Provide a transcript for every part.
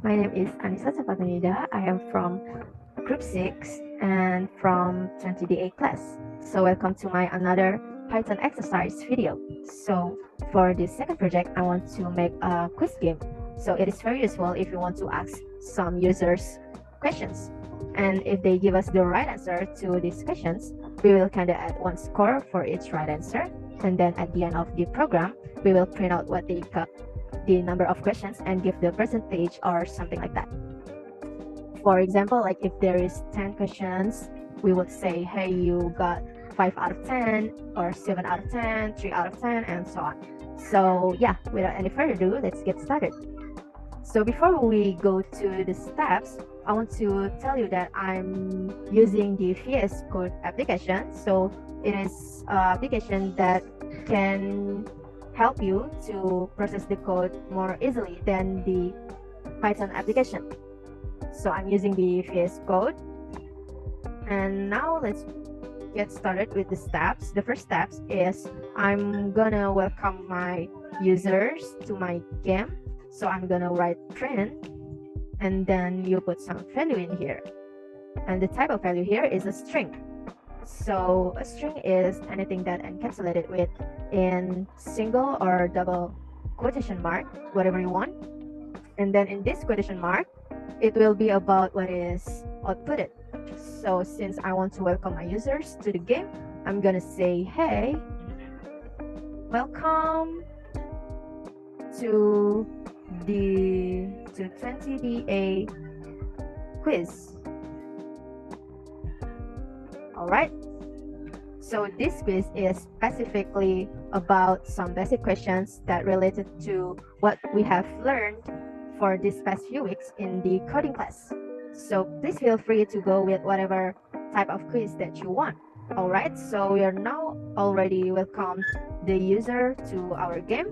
My name is Anissa Sapatanida. I am from Group 6 and from 20DA class. So welcome to my another Python exercise video. So for this second project, I want to make a quiz game. So it is very useful if you want to ask some users questions. And if they give us the right answer to these questions, we will kind of add one score for each right answer. And then at the end of the program, we will print out what they got, the number of questions, and give the percentage or something like that. For example, like if there is 10 questions, we would say, hey, you got 5 out of 10 or 7 out of 10, 3 out of 10, and so on. So yeah, without any further ado, let's get started. So before we go to the steps, I want to tell you that I'm using the VS Code application. So it is an application that can help you to process the code more easily than the Python application. So I'm using the VS Code. And now let's get started with the steps. The first steps is I'm gonna welcome my users to my game. So I'm gonna write print, and then you put some value in here. And the type of value here is a string. So a string is anything that encapsulated with in single or double quotation mark, whatever you want. And then in this quotation mark, it will be about what is outputted. So since I want to welcome my users to the game, I'm gonna say, hey, welcome to 20DA quiz. All right. So this quiz is specifically about some basic questions that related to what we have learned for these past few weeks in the coding class. So please feel free to go with whatever type of quiz that you want. All right, so we are now already welcomed the user to our game.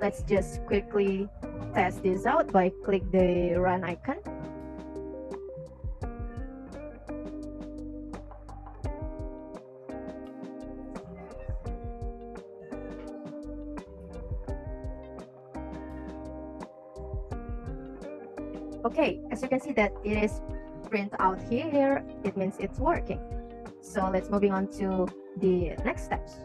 Let's just quickly test this out by click the run icon. Okay, as you can see that it is print out here, it means it's working. So let's moving on to the next steps.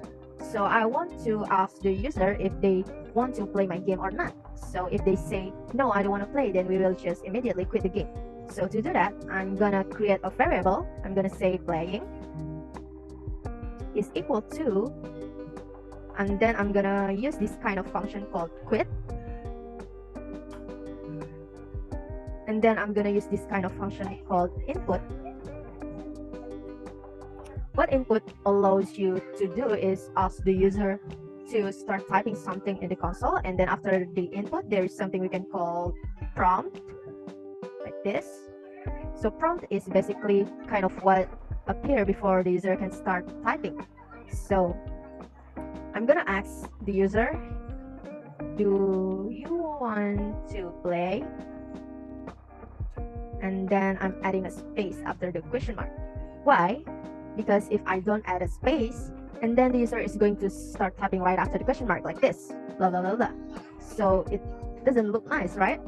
So I want to ask the user if they want to play my game or not. So if they say, no, I don't want to play, then we will just immediately quit the game. So to do that, I'm gonna create a variable. I'm gonna say playing is equal to, and then I'm gonna use this kind of function called quit. And then I'm gonna use this kind of function called input. What input allows you to do is ask the user to start typing something in the console, and then after the input, there is something we can call prompt, like this. So prompt is basically kind of what appear before the user can start typing. So I'm gonna ask the user, do you want to play? And then I'm adding a space after the question mark. Why? Because if I don't add a space, and then the user is going to start typing right after the question mark like this, blah, blah, blah, blah. So it doesn't look nice, right?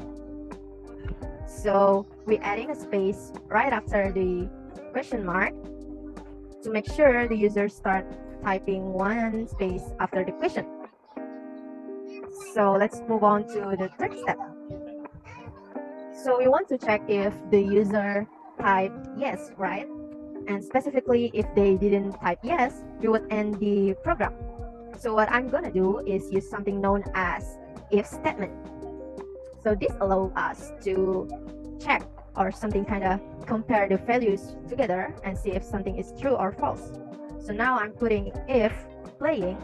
So we're adding a space right after the question mark to make sure the user start typing one space after the question. So let's move on to the third step. So we want to check if the user typed yes, right? And specifically, if they didn't type yes, we would end the program. So what I'm gonna do is use something known as if statement. So this allows us to check or something kind of compare the values together and see if something is true or false. So now I'm putting if playing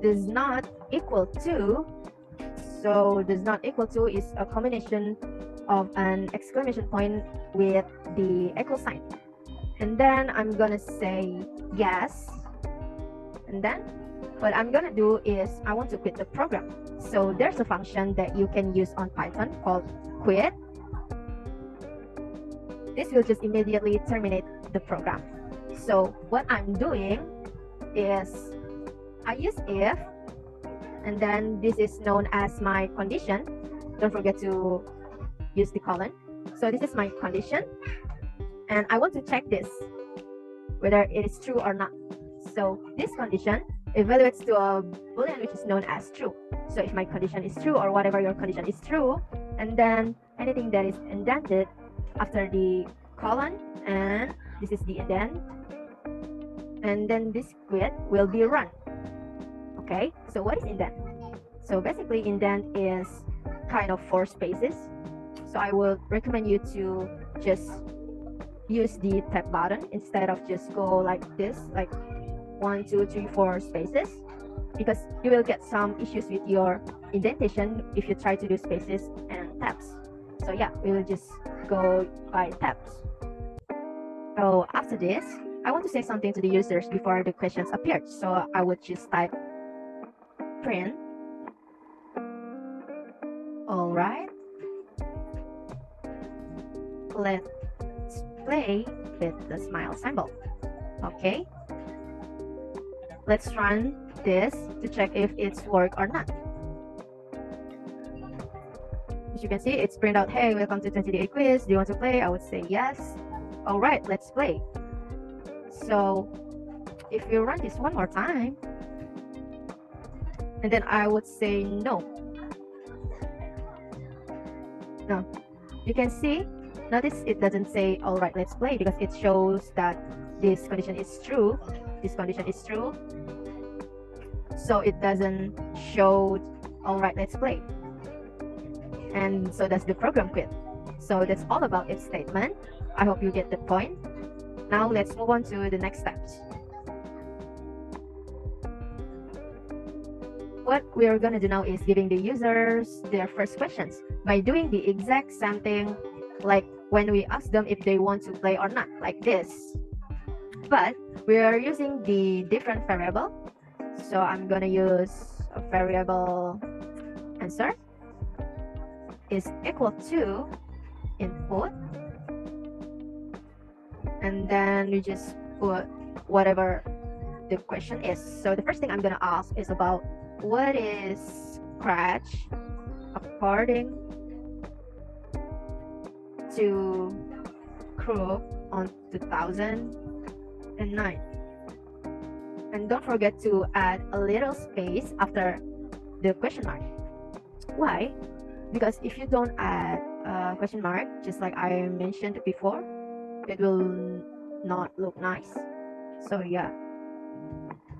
does not equal to. So does not equal to is a combination of an exclamation point with the equal sign. And then I'm gonna say yes. And then what I'm gonna do is I want to quit the program. So there's a function that you can use on Python called quit. This will just immediately terminate the program. So what I'm doing is I use if, and then this is known as my condition. don't forget to use the colon. So this is my condition, and I want to check this whether it is true or not. So this condition evaluates to a boolean which is known as true. So if my condition is true, or whatever your condition is true, and then anything that is indented after the colon, and this is the indent, and then this quit will be run. Okay, so what is indent? So basically indent is kind of 4 spaces. So I would recommend you to just use the tab button instead of just go like this, like 1, 2, 3, 4 spaces, because you will get some issues with your indentation if you try to do spaces and tabs. So yeah, we will just go by tabs. So after this, I want to say something to the users before the questions appeared. So I would just type print. All right. Let's play with the smile symbol. Okay. Let's run this to check if it's work or not. As you can see, it's print out, hey, welcome to 20-day quiz. Do you want to play? I would say yes. All right, let's play. So if we run this one more time, and then I would say no. No. You can see, notice it doesn't say, all right, let's play, because it shows that this condition is true. This condition is true. So it doesn't show, all right, let's play. And so that's the program quit. So that's all about if statement. I hope you get the point. Now let's move on to the next steps. What we are going to do now is giving the users their first questions by doing the exact same thing like when we ask them if they want to play or not, like this. But we are using the different variable. So I'm going to use a variable answer is equal to input, and then we just put whatever the question is. So the first thing I'm going to ask is about what is Scratch according to Crook on 2009. And don't forget to add a little space after the question mark. Why? Because if you don't add a question mark, just like I mentioned before, it will not look nice. So yeah.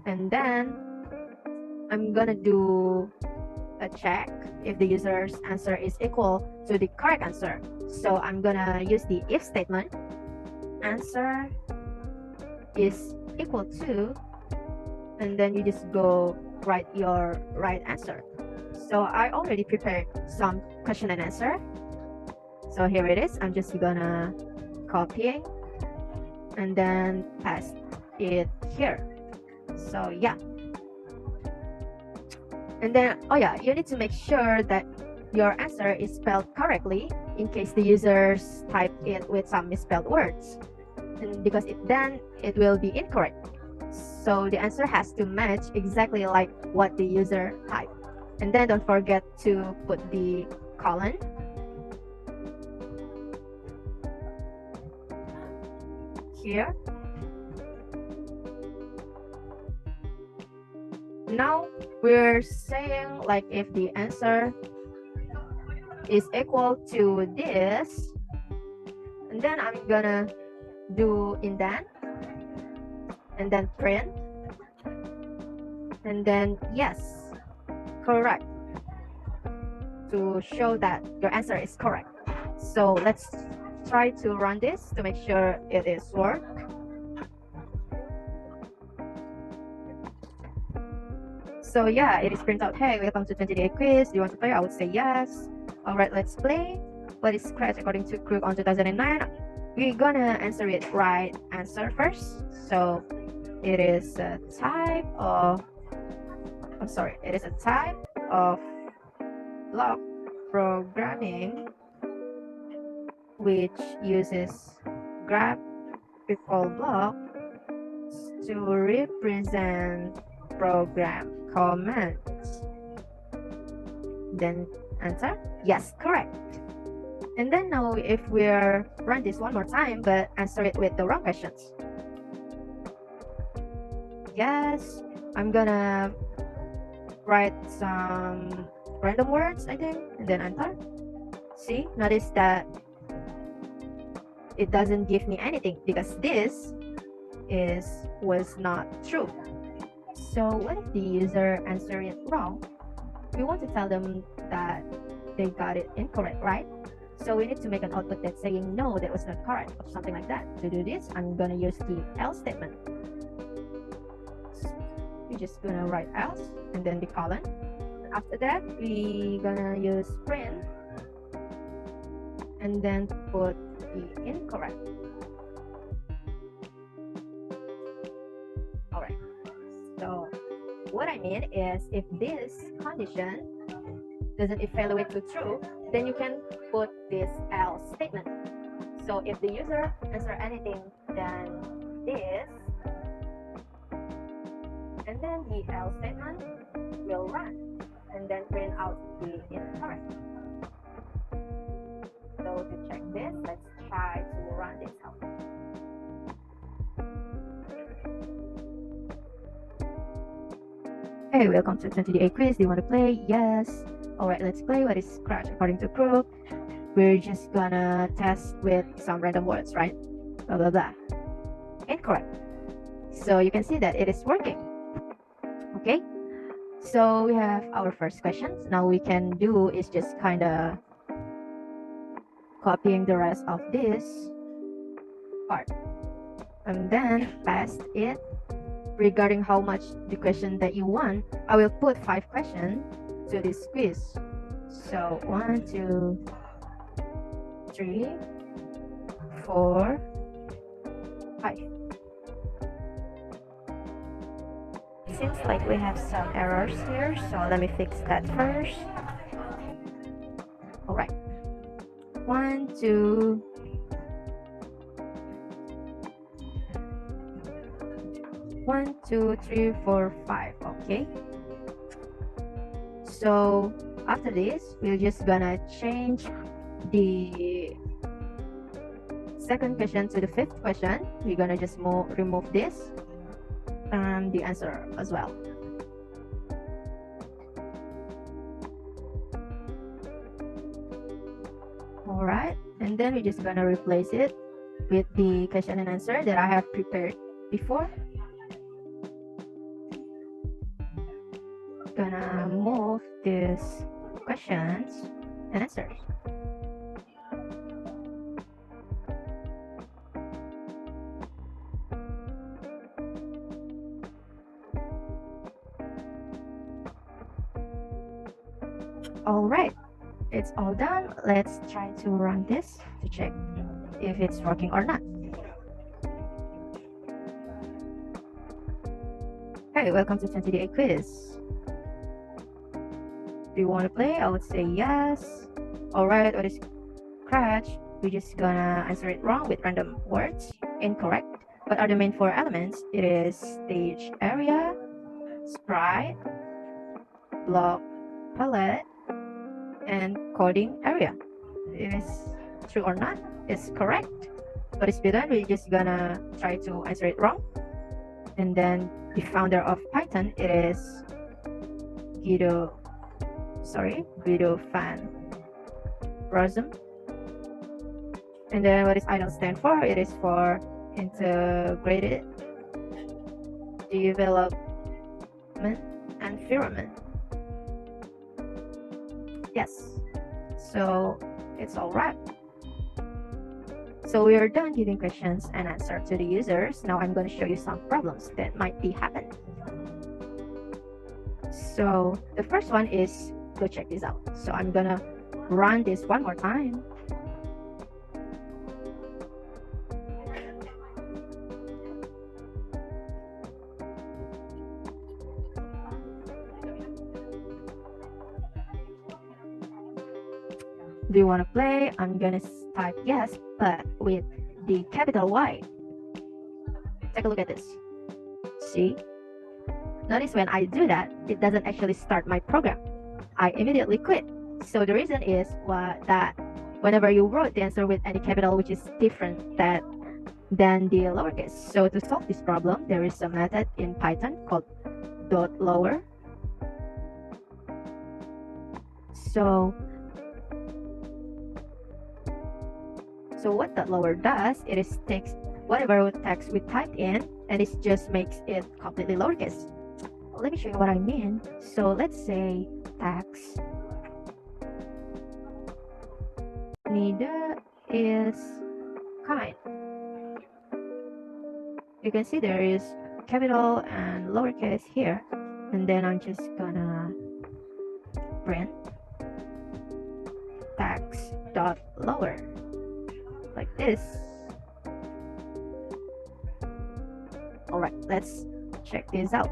And then I'm gonna do a check if the user's answer is equal to the correct answer. So I'm gonna use the if statement. Answer is equal to, and then you just go write your right answer. So I already prepared some question and answer. So here it is. I'm just gonna copy and then paste it here. So yeah. And then, oh yeah, you need to make sure that your answer is spelled correctly in case the users type it with some misspelled words. And because then it will be incorrect. So the answer has to match exactly like what the user typed. And then don't forget to put the colon. Here. Now we're saying like if the answer is equal to this, and then I'm gonna do indent, and then print, and then yes, correct, to show that your answer is correct. So let's try to run this to make sure it is work. So yeah, it is print out, hey, welcome to 20-day quiz. Do you want to play? I would say yes. All right, let's play. What is Scratch according to Crook on 2009? We're gonna answer it right answer first. So it is a type of, it is a type of block programming which uses graphical blocks to represent program commands. then answer yes, correct. And then now if we're run this one more time but answer it with the wrong questions. Yes, I'm gonna write some random words, I think, and then enter. See, notice that it doesn't give me anything because this was not true. So what if the user answer it wrong? We want to tell them that they got it incorrect, right? So we need to make an output that's saying no, that was not correct, or something like that. To do this, I'm gonna use the else statement. We're just gonna write else and then the colon. After that, we gonna use print and then put the incorrect. All right. So what I mean is, if this condition doesn't evaluate to true, then you can put this else statement. So if the user answer anything, then this, and then the else statement will run and then print out the incorrect. So to check this, let's try to run this out. Hey, welcome to 20DA quiz. Do you want to play? Yes. Alright, let's play. What is Scratch according to Crook? We're just gonna test with some random words, right? Blah blah blah. Incorrect. So you can see that it is working. Okay, so we have our first questions. Now we can do is just kind of copying the rest of this part and then paste it regarding how much the question that you want. I will put 5 questions to this quiz. So 1, 2, 3, 4, 5. Seems like we have some errors here, so let me fix that first. All right. 1, 2, 1, 2, 3, 4, 5. Okay. So after this, we're just gonna change the second question to the 5th question. We're gonna just remove this and the answer as well. All right, and then we're just gonna replace it with the question and answer that I have prepared before. Gonna move these questions and answers. All right, it's all done. Let's try to run this to check if it's working or not. Hey, welcome to 20DA quiz. Do you want to play? I would say yes. All right, what is Scratch? We're just gonna answer it wrong with random words. Incorrect. What are the main 4 elements? It is stage area, sprite, block palette, and coding area. It is true or not? It's correct. What is Python? We're just gonna try to answer it wrong. And then the founder of Python, it is Guido van Rossum. And then what is IDLE stand for? It is for Integrated Development Environment. Yes, so it's all right. So we are done giving questions and answer to the users. Now I'm going to show you some problems that might be happening. So the first one is, go check this out. So I'm gonna run this one more time. Do you want to play? I'm gonna type yes, but with the capital Y. Take a look at this. See? Notice when I do that, it doesn't actually start my program. I immediately quit. So the reason is that whenever you wrote the answer with any capital which is different than the lowercase. So to solve this problem, there is a method in Python called .lower. So what .lower does, it is takes whatever text we typed in and it just makes it completely lowercase. Let me show you what I mean. So let's say text Nida is kind. You can see there is capital and lowercase here, and then I'm just gonna print text dot lower like this. Alright, let's check this out.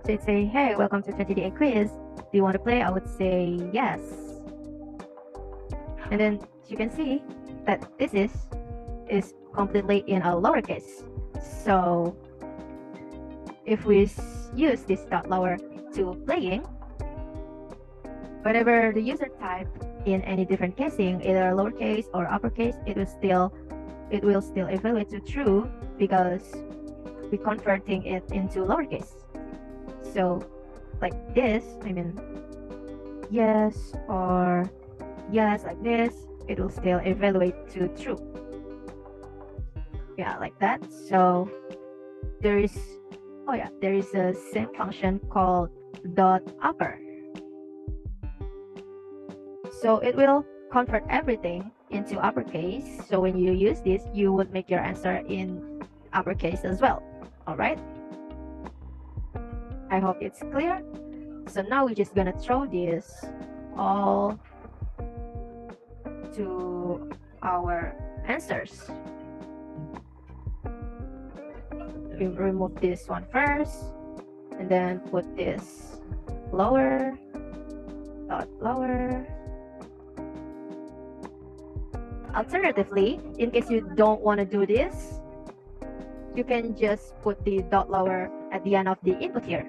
So it'd say, hey, welcome to 20-day quiz. Do you want to play? I would say yes. And then you can see that this is completely in a lowercase. So if we use this dot lower to playing, whenever the user type in any different casing, either lowercase or uppercase, it will still evaluate to true because we're converting it into lowercase. So like this, I mean yes or yes like this, it will still evaluate to true. Yeah, like that. So there is a same function called dot upper. So it will convert everything into uppercase. So when you use this, you would make your answer in uppercase as well. All right. I hope it's clear. So now we're just gonna throw this all to our answers. We remove this one first, and then put this lower, dot lower. Alternatively, in case you don't want to do this, you can just put the dot lower at the end of the input here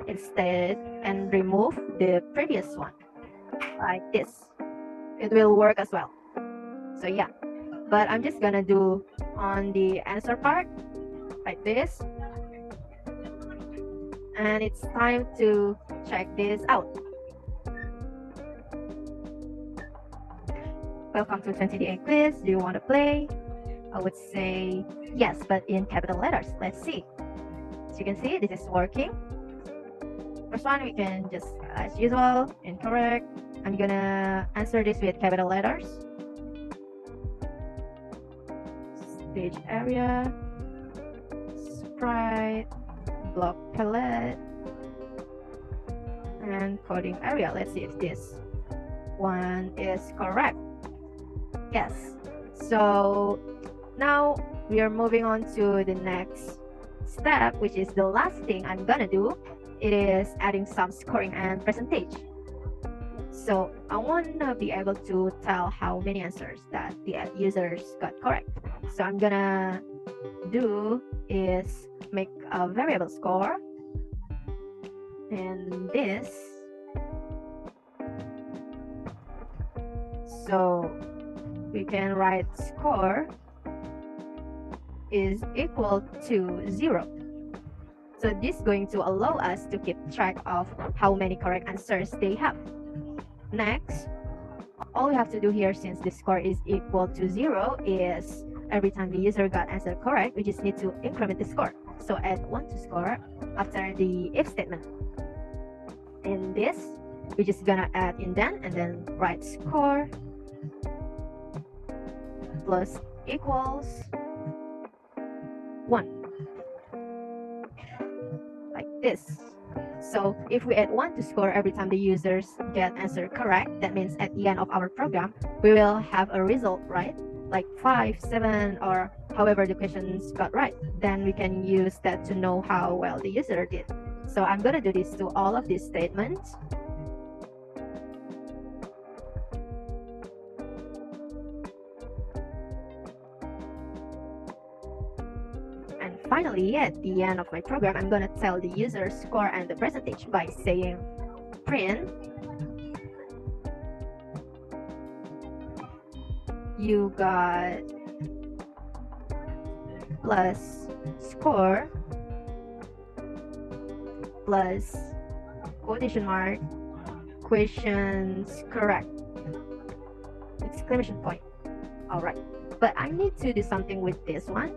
instead and remove the previous one like this. It will work as well. So yeah, but I'm just gonna do on the answer part like this, and it's time to check this out. Welcome to 20-day quiz. Do you want to play? I would say yes, but in capital letters. Let's see. As you can see, this is working. First one, we can just, as usual, incorrect. I'm gonna answer this with capital letters. Stage area, sprite, block palette, and coding area. Let's see if this one is correct. Yes. So now we are moving on to the next step, which is the last thing I'm gonna do. It is adding some scoring and percentage. So I want to be able to tell how many answers that the users got correct. So I'm gonna do is make a variable score, and this. So we can write score is equal to 0. So this is going to allow us to keep track of how many correct answers they have. Next, all we have to do here, since the score is equal to 0, is every time the user got answer correct, we just need to increment the score. So add 1 to score after the if statement. In this, we're just gonna add indent and then write score plus equals 1. Like this. So if we add 1 to score every time the users get answer correct, that means at the end of our program, we will have a result, right? Like 5, 7, or however the questions got right. Then we can use that to know how well the user did. So I'm going to do this to all of these statements. finally, at the end of my program, I'm gonna tell the user score and the percentage by saying print you got plus score plus quotation mark questions correct exclamation point. All right, but I need to do something with this one.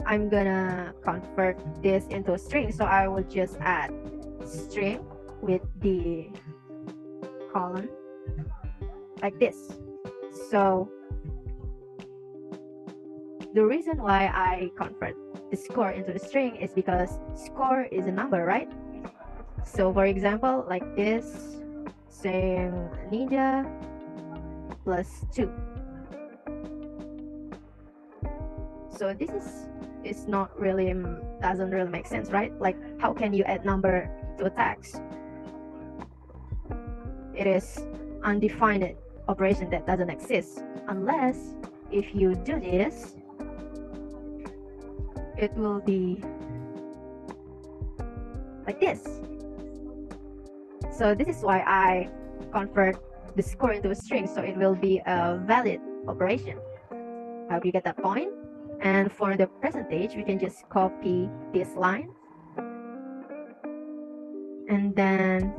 I'm gonna convert this into a string, so I will just add string with the column like this. So the reason why I convert the score into the string is because score is a number, right? So for example, like this, saying Ninja plus 2. So this is not really, doesn't really make sense, right? Like, how can you add number to a text? It is undefined operation that doesn't exist, unless if you do this, it will be like this. So this is why I convert the score into a string, so it will be a valid operation. I hope you get that point. And for the percentage, we can just copy this line, and then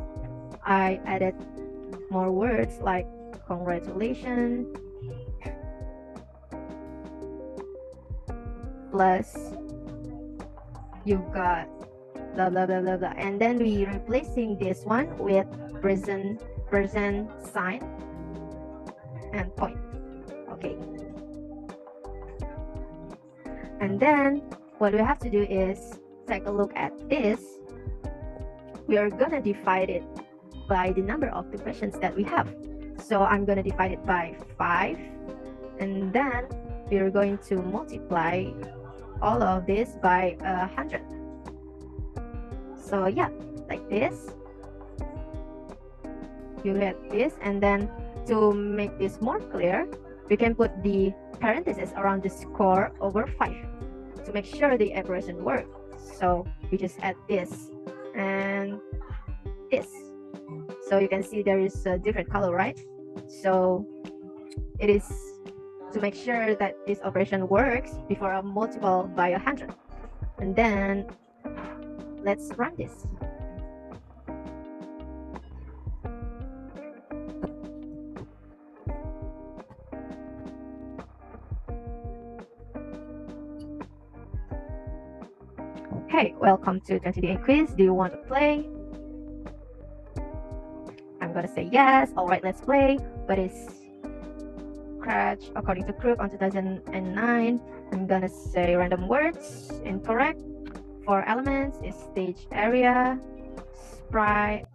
I added more words like congratulations plus you got blah blah blah blah blah, and then we replacing this one with present sign and point. Okay, and then what we have to do is take a look at this. We are gonna divide it by the number of the questions that we have. So I'm gonna divide it by 5, and then we're going to multiply all of this by 100. So yeah, like this. You get this, and then to make this more clear, we can put the parentheses around the score over 5 to make sure the operation works. So we just add this and this. So you can see there is a different color, right? So it is to make sure that this operation works before I multiply by 100. And then let's run this. Hey, welcome to 20-day quiz. Do you want to play? I'm gonna say yes. All right, let's play. But it's Scratch according to Crook on 2009. I'm gonna say random words. Incorrect. 4 elements is stage area, sprite,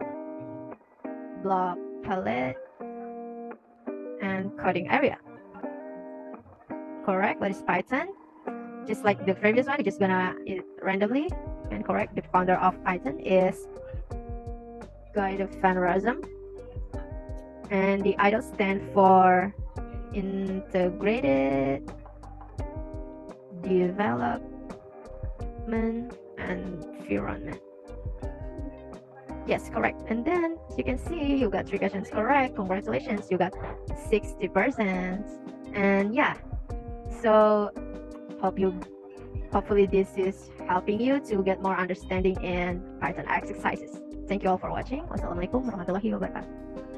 block palette, and coding area. Correct. What is Python? Just like the previous one, you're just gonna randomly and correct. The founder of Python is Guido van Rossum, and the IDLE stand for Integrated Development Environment. Yes, correct. And then as you can see, you got 3 questions correct. Congratulations, you got 60%. And yeah, so hopefully this is helping you to get more understanding in Python exercises. Thank you all for watching. Wassalamualaikum warahmatullahi wabarakatuh.